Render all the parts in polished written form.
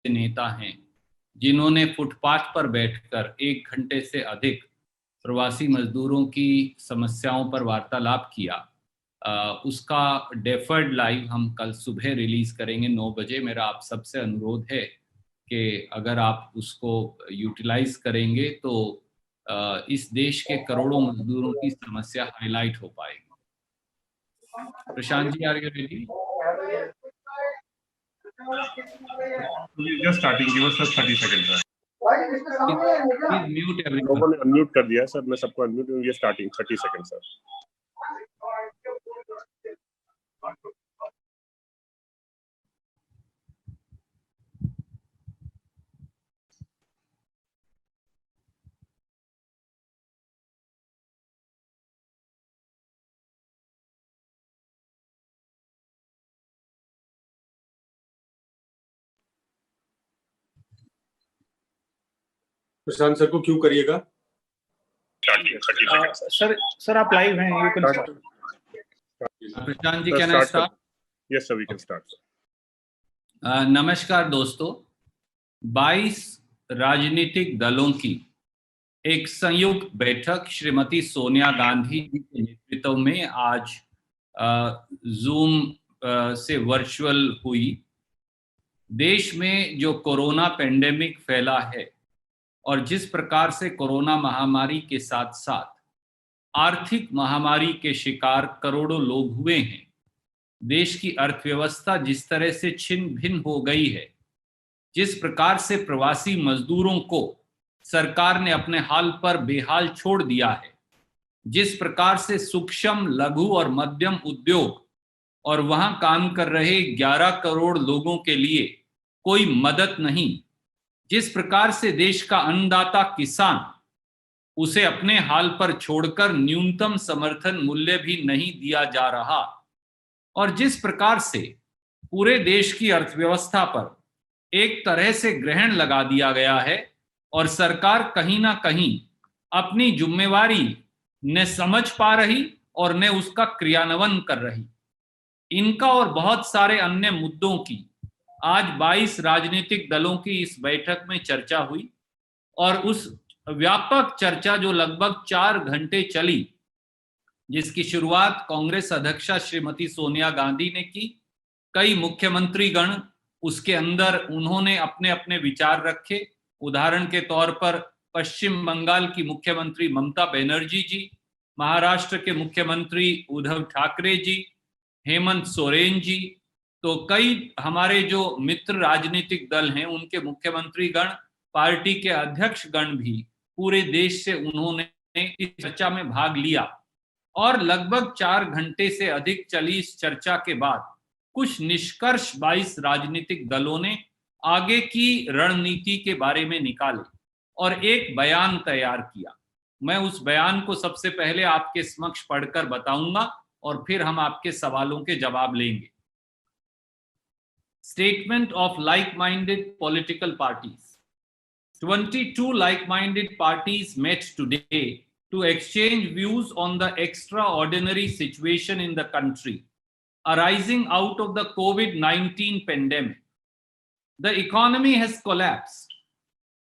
नेता हैं जिन्होंने फुटपाथ पर बैठकर 1 घंटे से अधिक प्रवासी मजदूरों की समस्याओं पर वार्तालाप किया, उसका डेफर्ड लाइव हम कल सुबह रिलीज करेंगे 9 बजे। मेरा आप सबसे अनुरोध है कि अगर आप उसको यूटिलाइज करेंगे तो इस देश के करोड़ों मजदूरों की समस्या हाईलाइट हो पाएगी। Prashant ji, are you ready? Just starting, give us 30 seconds. Please mute everyone. लोगों ने अनम्यूट कर दिया सर, मैं सबको अनम्यूट हूँ। ये starting 30 second sir. Prashant sir को क्यों करिएगा? सर आप लाइव हैं, you can start. Prashant ji, can I start? Yes sir, we can start. नमस्कार दोस्तों, 22 राजनीतिक दलों की एक संयुक्त बैठक श्रीमती सोनिया गांधी जी के नेतृत्व में आज जूम से वर्चुअल हुई। देश में जो कोरोना पेंडेमिक फैला है और जिस प्रकार से कोरोना महामारी के साथ साथ आर्थिक महामारी के शिकार करोड़ों लोग हुए हैं, देश की अर्थव्यवस्था जिस तरह से छिन्न भिन्न हो गई है, जिस प्रकार से प्रवासी मजदूरों को सरकार ने अपने हाल पर बेहाल छोड़ दिया है, जिस प्रकार से सूक्ष्म, लघु और मध्यम उद्योग और वहां काम कर रहे 11 करोड़ लोगों के लिए कोई मदद नहीं, जिस प्रकार से देश का अन्नदाता किसान उसे अपने हाल पर छोड़कर न्यूनतम समर्थन मूल्य भी नहीं दिया जा रहा, और जिस प्रकार से पूरे देश की अर्थव्यवस्था पर एक तरह से ग्रहण लगा दिया गया है और सरकार कहीं ना कहीं अपनी जिम्मेवारी न समझ पा रही और न उसका क्रियान्वयन कर रही, इनका और बहुत सारे अन्य मुद्दों की आज 22 राजनीतिक दलों की इस बैठक में चर्चा हुई। और उस व्यापक चर्चा जो लगभग 4 घंटे चली, जिसकी शुरुआत कांग्रेस अध्यक्षा श्रीमती सोनिया गांधी ने की, कई मुख्यमंत्री गण उसके अंदर उन्होंने अपने अपने विचार रखे। उदाहरण के तौर पर पश्चिम बंगाल की मुख्यमंत्री ममता बनर्जी जी, महाराष्ट्र के मुख्यमंत्री उद्धव ठाकरे जी, हेमंत सोरेन जी, तो कई हमारे जो मित्र राजनीतिक दल हैं उनके मुख्यमंत्री गण, पार्टी के अध्यक्ष गण भी पूरे देश से उन्होंने इस चर्चा में भाग लिया। और लगभग 4 घंटे से अधिक चली इस चर्चा के बाद कुछ निष्कर्ष 22 राजनीतिक दलों ने आगे की रणनीति के बारे में निकाले और एक बयान तैयार किया। मैं उस बयान को सबसे पहले आपके समक्ष पढ़कर बताऊंगा और फिर हम आपके सवालों के जवाब लेंगे। Statement of like-minded political parties. 22 like-minded parties met today to exchange views on the extraordinary situation in the country arising out of the COVID-19 pandemic. The economy has collapsed.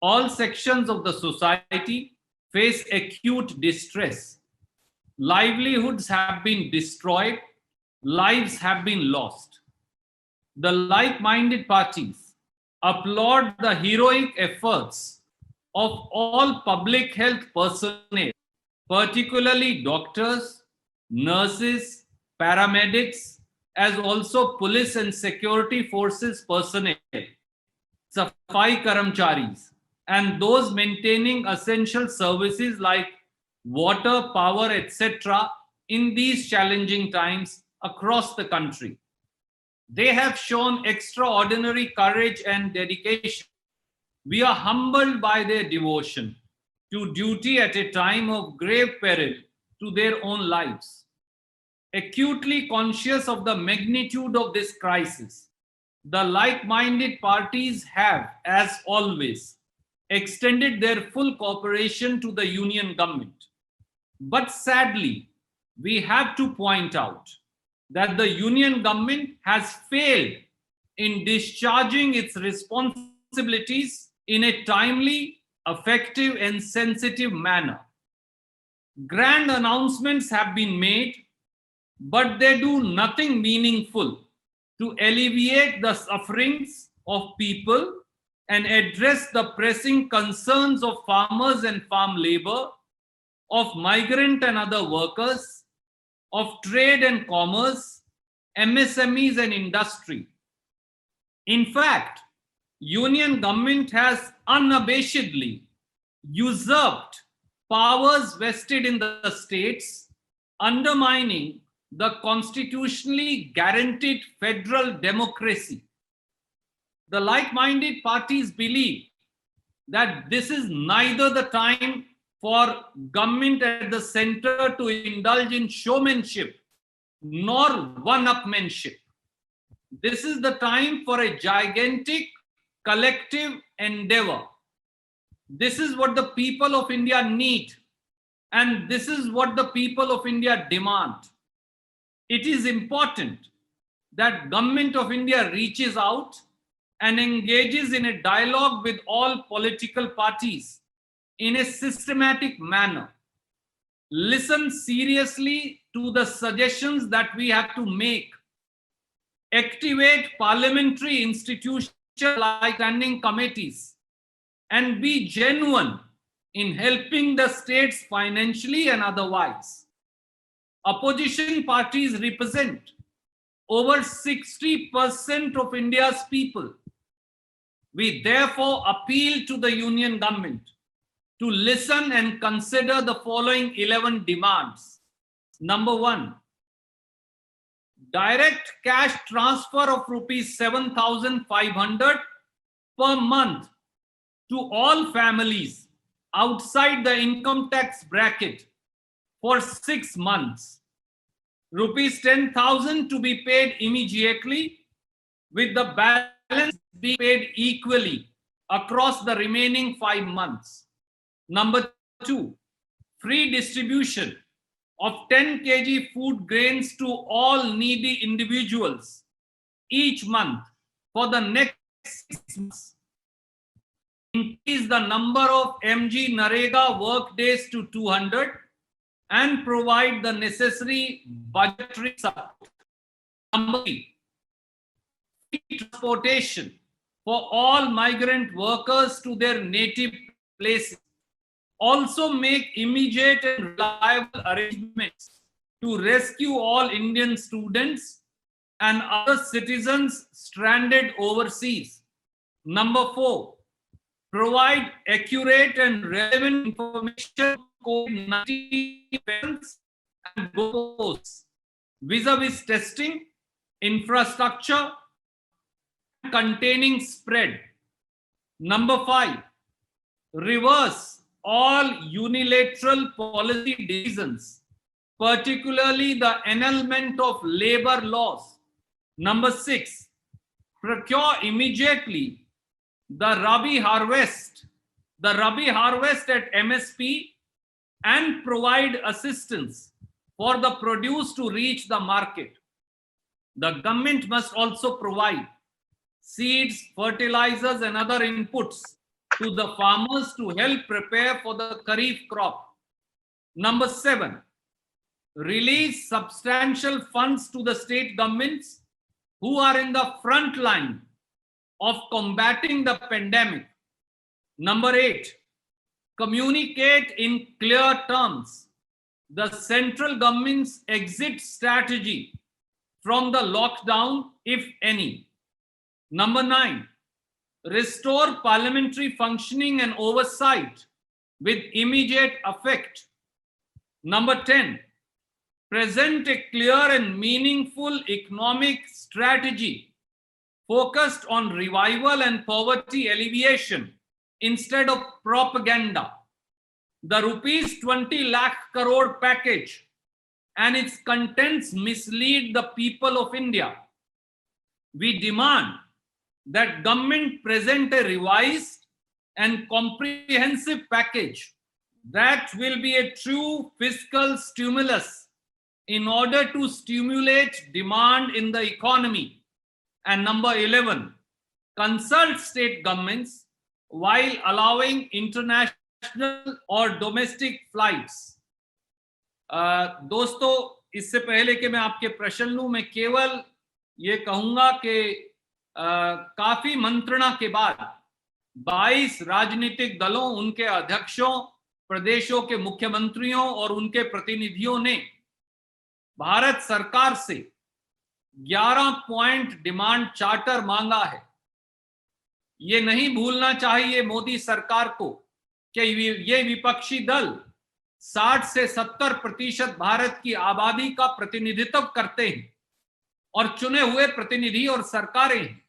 All sections of the society face acute distress. Livelihoods have been destroyed. Lives have been lost. The like-minded parties applaud the heroic efforts of all public health personnel, particularly doctors, nurses, paramedics, as also police and security forces personnel, safai karamcharis, and those maintaining essential services like water, power, etc. in these challenging times across the country. They have shown extraordinary courage and dedication. We are humbled by their devotion to duty at a time of grave peril to their own lives. Acutely conscious of the magnitude of this crisis, the like-minded parties have, as always, extended their full cooperation to the union government. But sadly, we have to point out that the union government has failed in discharging its responsibility responsibilities in a timely, effective, and sensitive manner. Grand announcements have been made, but they do nothing meaningful to alleviate the sufferings of people and address the pressing concerns of farmers and farm labor, of migrant and other workers, of trade and commerce, MSMEs and industry. In fact, Union government has unabashedly usurped powers vested in the states, undermining the constitutionally guaranteed federal democracy. The like-minded parties believe that this is neither the time for government at the center to indulge in showmanship nor one-upmanship. This is the time for a gigantic collective endeavor. This is what the people of India need, and this is what the people of India demand. It is important that Government of India reaches out and engages in a dialogue with all political parties in a systematic manner. Listen seriously to the suggestions that we have to make. Activate parliamentary institutions like standing committees and be genuine in helping the states financially and otherwise. Opposition parties represent over 60% of India's people. We therefore appeal to the Union government to listen and consider the following 11 demands. Number 1, direct cash transfer of rupees 7,500 per month to all families outside the income tax bracket for 6 months. Rupees 10,000 to be paid immediately, with the balance being paid equally across the remaining 5 months. Number 2, free distribution of 10 kg food grains to all needy individuals each month for the next 6 months. Increase the number of MG Narega work days to 200 and provide the necessary budgetary support. Number 3, free transportation for all migrant workers to their native places. Also make immediate and reliable arrangements to rescue all Indian students and other citizens stranded overseas. Number 4, provide accurate and relevant information on COVID-19 events and goals vis-a-vis testing, infrastructure, containing spread. Number 5, reverse all unilateral policy decisions, particularly the annulment of labor laws. Number 6, procure immediately the Rabi harvest at MSP and provide assistance for the produce to reach the market. The government must also provide seeds, fertilizers, and other inputs to the farmers to help prepare for the Kharif crop. Number 7, release substantial funds to the state governments who are in the front line of combating the pandemic. Number 8, communicate in clear terms the central government's exit strategy from the lockdown, if any. Number 9, restore parliamentary functioning and oversight with immediate effect. Number 10, present a clear and meaningful economic strategy focused on revival and poverty alleviation instead of propaganda. The rupees 20 lakh crore package and its contents mislead the people of India. We demand that government present a revised and comprehensive package that will be a true fiscal stimulus in order to stimulate demand in the economy. And number 11, consult state governments while allowing international or domestic flights. दोस्तों, इससे पहले कि मैं आपके प्रश्न लूं, मैं केवल ये कहूंगा कि काफी मंत्रणा के बाद 22 राजनीतिक दलों, उनके अध्यक्षों, प्रदेशों के मुख्यमंत्रियों और उनके प्रतिनिधियों ने भारत सरकार से 11 पॉइंट डिमांड चार्टर मांगा है। ये नहीं भूलना चाहिए मोदी सरकार को कि ये विपक्षी दल 60 से 70% भारत की आबादी का प्रतिनिधित्व करते हैं और चुने हुए प्रतिनिधि और सरकारें हैं।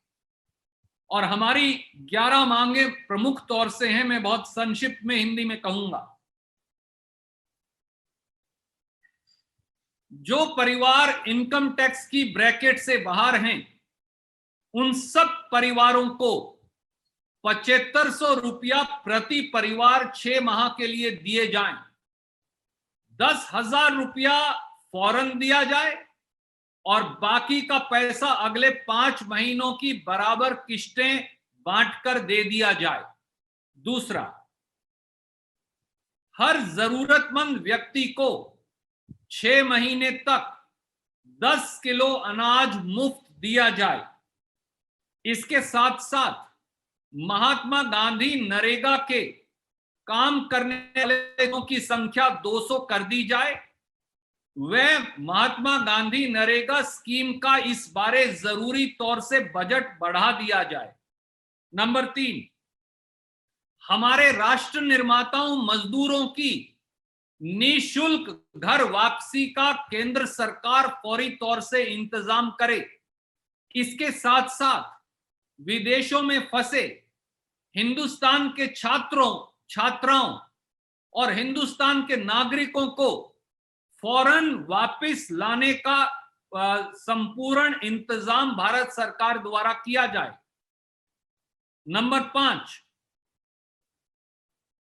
और हमारी 11 मांगे प्रमुख तौर से हैं। मैं बहुत संक्षिप्त में हिंदी में कहूंगा। जो परिवार इनकम टैक्स की ब्रैकेट से बाहर हैं, उन सब परिवारों को 7500 रुपया प्रति परिवार 6 माह के लिए दिए जाएं। 10,000 रुपया फौरन दिया जाए और बाकी का पैसा अगले 5 महीनों की बराबर किस्तें बांटकर दे दिया जाए। दूसरा, हर जरूरतमंद व्यक्ति को 6 महीने तक 10 किलो अनाज मुफ्त दिया जाए। इसके साथ साथ महात्मा गांधी नरेगा के काम करने वाले लोगों की संख्या 200 कर दी जाए। वह महात्मा गांधी नरेगा स्कीम का इस बारे जरूरी तौर से बजट बढ़ा दिया जाए। नंबर 3, हमारे राष्ट्र निर्माताओं मजदूरों की निःशुल्क घर वापसी का केंद्र सरकार फौरी तौर से इंतजाम करे। इसके साथ साथ विदेशों में फंसे हिंदुस्तान के छात्राओं और हिंदुस्तान के नागरिकों को फौरन वापस लाने का संपूर्ण इंतजाम भारत सरकार द्वारा किया जाए। नंबर 5,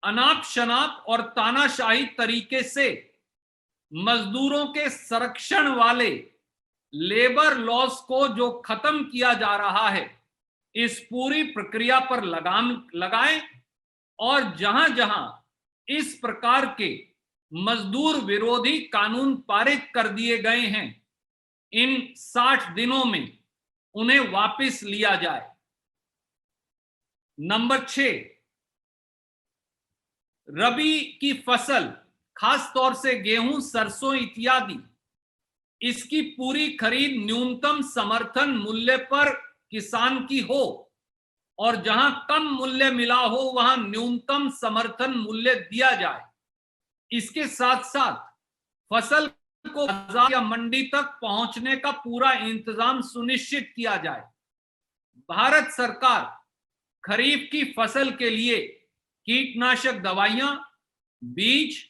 अनाप शनाप और तानाशाही तरीके से मजदूरों के संरक्षण वाले लेबर लॉज को जो खत्म किया जा रहा है, इस पूरी प्रक्रिया पर लगाम लगाएं और जहां जहां इस प्रकार के मजदूर विरोधी कानून पारित कर दिए गए हैं, इन 60 दिनों में उन्हें वापस लिया जाए। नंबर 6, रबी की फसल, खास तौर से गेहूं, सरसों इत्यादि, इसकी पूरी खरीद न्यूनतम समर्थन मूल्य पर किसान की हो और जहां कम मूल्य मिला हो वहां न्यूनतम समर्थन मूल्य दिया जाए। इसके साथ साथ फसल को बाजार या मंडी तक पहुंचने का पूरा इंतजाम सुनिश्चित किया जाए। भारत सरकार खरीफ की फसल के लिए कीटनाशक दवाइयां, बीज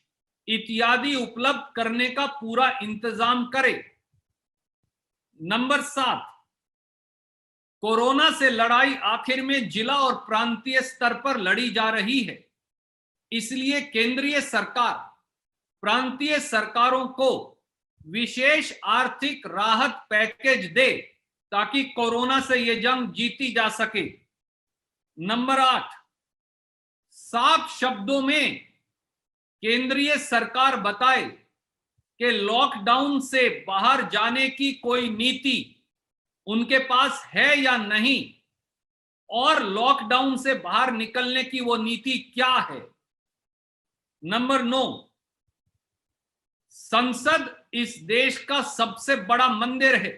इत्यादि उपलब्ध करने का पूरा इंतजाम करे। नंबर 7, कोरोना से लड़ाई आखिर में जिला और प्रांतीय स्तर पर लड़ी जा रही है। इसलिए केंद्रीय सरकार प्रांतीय सरकारों को विशेष आर्थिक राहत पैकेज दे ताकि कोरोना से यह जंग जीती जा सके। नंबर 8, साफ शब्दों में केंद्रीय सरकार बताए कि लॉकडाउन से बाहर जाने की कोई नीति उनके पास है या नहीं और लॉकडाउन से बाहर निकलने की वो नीति क्या है। नंबर 9, संसद इस देश का सबसे बड़ा मंदिर है।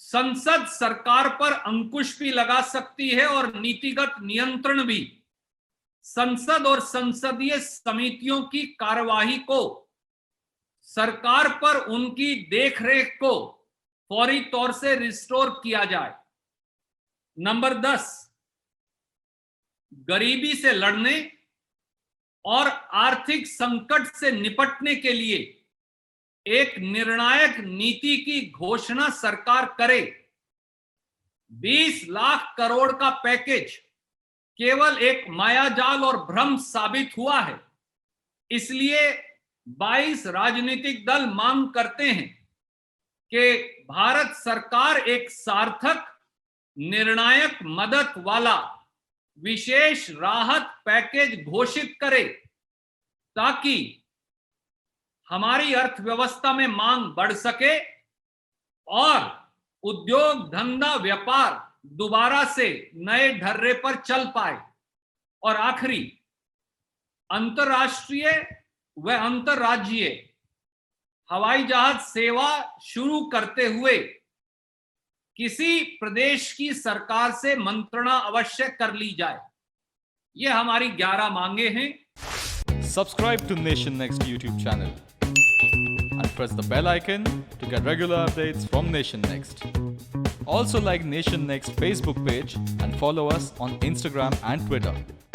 संसद सरकार पर अंकुश भी लगा सकती है और नीतिगत नियंत्रण भी। संसद और संसदीय समितियों की कार्यवाही को, सरकार पर उनकी देखरेख को फौरी तौर से रिस्टोर किया जाए। नंबर 10, गरीबी से लड़ने और आर्थिक संकट से निपटने के लिए एक निर्णायक नीति की घोषणा सरकार करे। 20 लाख करोड़ का पैकेज केवल एक मायाजाल और भ्रम साबित हुआ है। इसलिए 22 राजनीतिक दल मांग करते हैं कि भारत सरकार एक सार्थक, निर्णायक मदद वाला विशेष राहत पैकेज घोषित करे ताकि हमारी अर्थव्यवस्था में मांग बढ़ सके और उद्योग धंधा व्यापार दोबारा से नए ढर्रे पर चल पाए। और आखिरी, अंतरराष्ट्रीय व अंतरराज्यीय हवाई जहाज सेवा शुरू करते हुए किसी प्रदेश की सरकार से मंत्रणा अवश्य कर ली जाए। ये हमारी 11 मांगे हैं। Subscribe to Nation Next YouTube channel and press the bell icon to get regular updates from Nation Next. Also like Nation Next Facebook page and follow us on Instagram and Twitter.